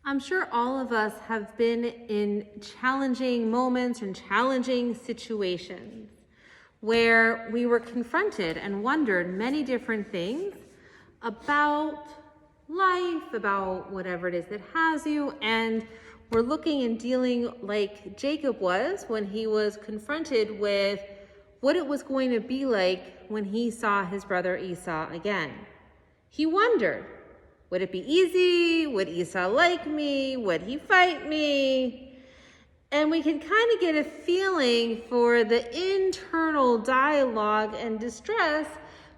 I'm sure all of us have been in challenging moments and challenging situations where we were confronted and wondered many different things about life, about whatever it is that has you, and we're looking and dealing like Jacob was when he was confronted with what it was going to be like when he saw his brother Esau again. He wondered, would it be easy? Would Esau like me? Would he fight me? And we can kind of get a feeling for the internal dialogue and distress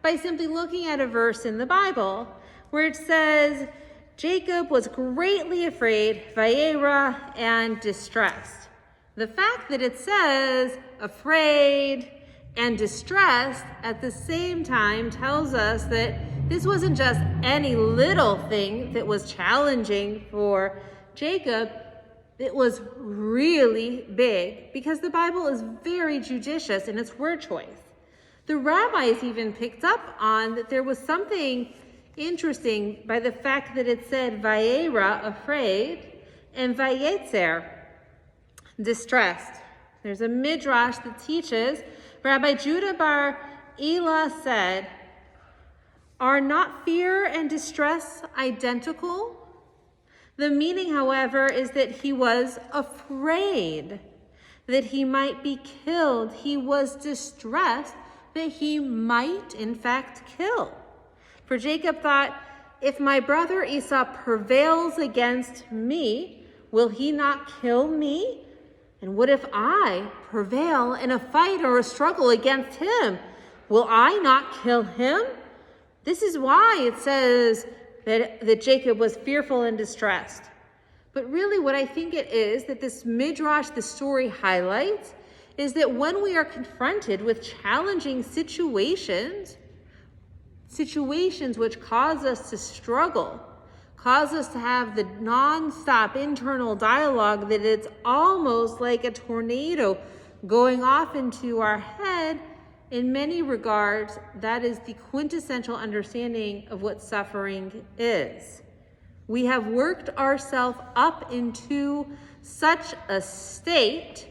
by simply looking at a verse in the Bible where it says, Jacob was greatly afraid, vayera, and distressed. The fact that it says afraid and distressed at the same time tells us that this wasn't just any little thing that was challenging for Jacob. It was really big because the Bible is very judicious in its word choice. The rabbis even picked up on that there was something interesting by the fact that it said vayera, afraid, and vayetzer, distressed. There's a midrash that teaches, Rabbi Judah bar Elah said, are not fear and distress identical? The meaning, however, is that he was afraid that he might be killed. He was distressed that he might, in fact, kill. For Jacob thought, if my brother Esau prevails against me, will he not kill me? And what if I prevail in a fight or a struggle against him? Will I not kill him? This is why it says that Jacob was fearful and distressed. But really what I think it is that this midrash, the story highlights, is that when we are confronted with challenging situations which cause us to struggle, cause us to have the nonstop internal dialogue that it's almost like a tornado going off into our head, in many regards, that is the quintessential understanding of what suffering is. We have worked ourselves up into such a state.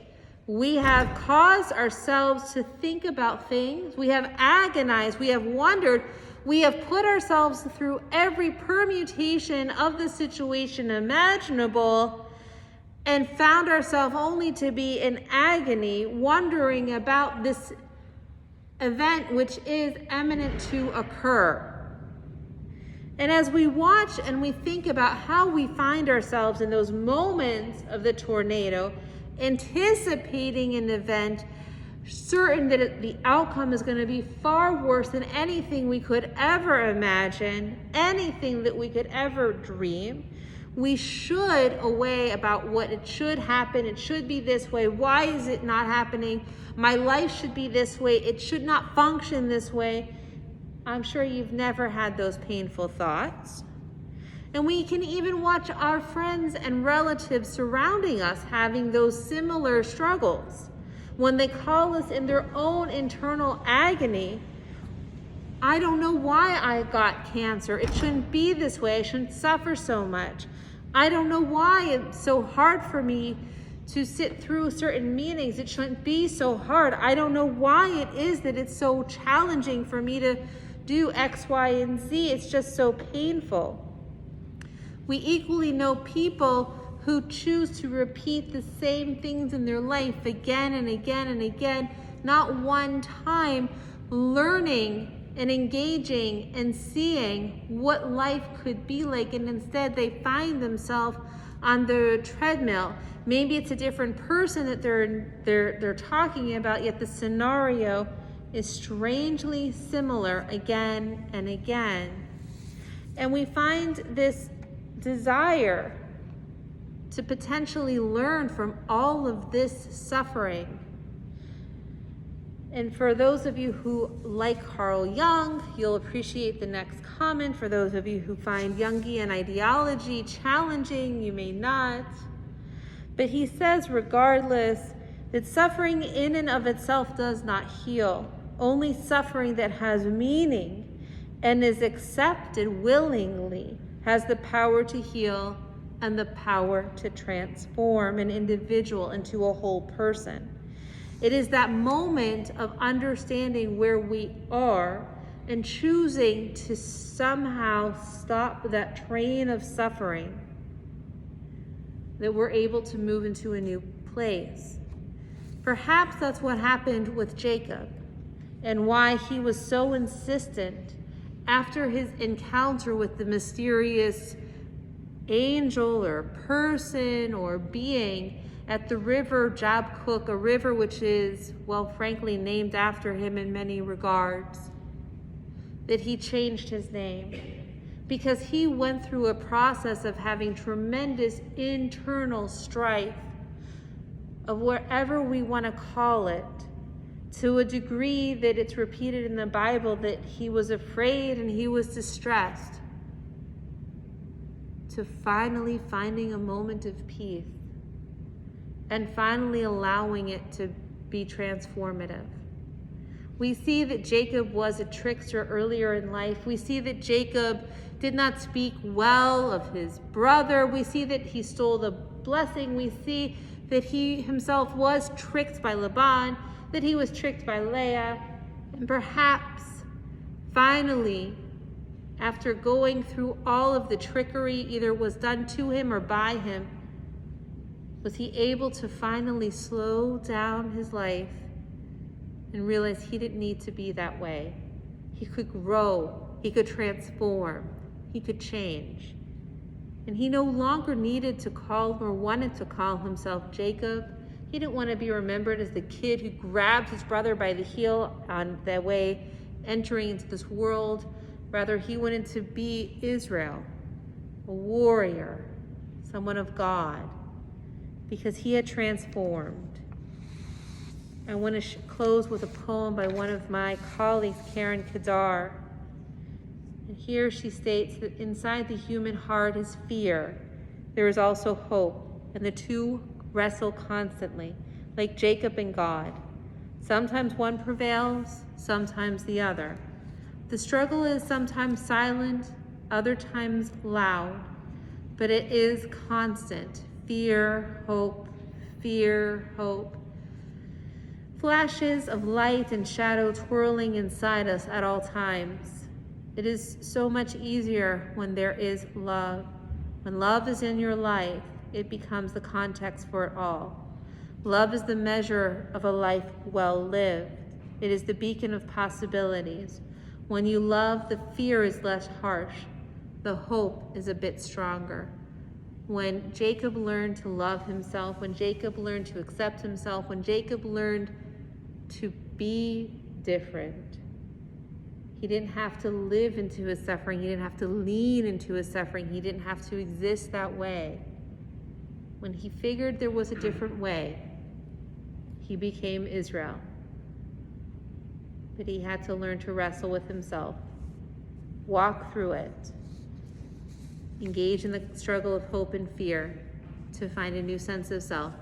We have caused ourselves to think about things. We have agonized. We have wondered. We have put ourselves through every permutation of the situation imaginable and found ourselves only to be in agony, wondering about this event which is imminent to occur. And as we watch and we think about how we find ourselves in those moments of the tornado, anticipating an event, certain that the outcome is going to be far worse than anything we could ever imagine, anything that we could ever dream, we should away about what it should happen. It should be this way. Why is it not happening? My life should be this way. It should not function this way. I'm sure you've never had those painful thoughts. And we can even watch our friends and relatives surrounding us having those similar struggles. When they call us in their own internal agony, I don't know why I got cancer. It shouldn't be this way. I shouldn't suffer so much. I don't know why it's so hard for me to sit through certain meetings. It shouldn't be so hard. I don't know why it is that it's so challenging for me to do X, Y, and Z. It's just so painful. We equally know people who choose to repeat the same things in their life again and again and again, not one time learning and engaging and seeing what life could be like, and instead they find themselves on the treadmill. Maybe it's a different person that they're talking about, yet the scenario is strangely similar again and again. And we find this desire to potentially learn from all of this suffering. And for those of you who like Carl Jung, you'll appreciate the next comment. For those of you who find Jungian ideology challenging, you may not. But he says, regardless, that suffering in and of itself does not heal. Only suffering that has meaning and is accepted willingly has the power to heal and the power to transform an individual into a whole person. It is that moment of understanding where we are and choosing to somehow stop that train of suffering that we're able to move into a new place. Perhaps that's what happened with Jacob and why he was so insistent after his encounter with the mysterious angel or person or being at the river Jabbok, a river which is, well, frankly, named after him in many regards, that he changed his name because he went through a process of having tremendous internal strife of whatever we want to call it, to a degree that it's repeated in the Bible that he was afraid and he was distressed, to finally finding a moment of peace and finally allowing it to be transformative. We see that Jacob was a trickster earlier in life. We see that Jacob did not speak well of his brother. We see that he stole the blessing. We see that he himself was tricked by Laban, that he was tricked by Leah, and perhaps finally, after going through all of the trickery either was done to him or by him, was he able to finally slow down his life and realize he didn't need to be that way. He could grow, he could transform, he could change. And he no longer needed to call or wanted to call himself Jacob. He didn't want to be remembered as the kid who grabbed his brother by the heel on their way entering into this world. Rather, he wanted to be Israel, a warrior, someone of God, because he had transformed. I want to close with a poem by one of my colleagues, Karen Kadar. And here she states that inside the human heart is fear. There is also hope, and the two wrestle constantly, like Jacob and God. Sometimes one prevails, sometimes the other. The struggle is sometimes silent, other times loud, but it is constant. Fear, hope, flashes of light and shadow twirling inside us at all times. It is so much easier when there is love. When love is in your life, it becomes the context for it all. Love is the measure of a life well lived. It is the beacon of possibilities. When you love, the fear is less harsh. The hope is a bit stronger. When Jacob learned to love himself, when Jacob learned to accept himself, when Jacob learned to be different, he didn't have to live into his suffering. He didn't have to lean into his suffering. He didn't have to exist that way. When he figured there was a different way, he became Israel. But he had to learn to wrestle with himself, walk through it, engage in the struggle of hope and fear to find a new sense of self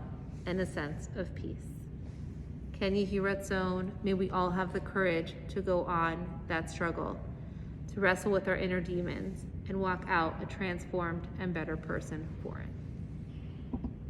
and a sense of peace. Ken Yehi Ratzon, may we all have the courage to go on that struggle, to wrestle with our inner demons and walk out a transformed and better person for it.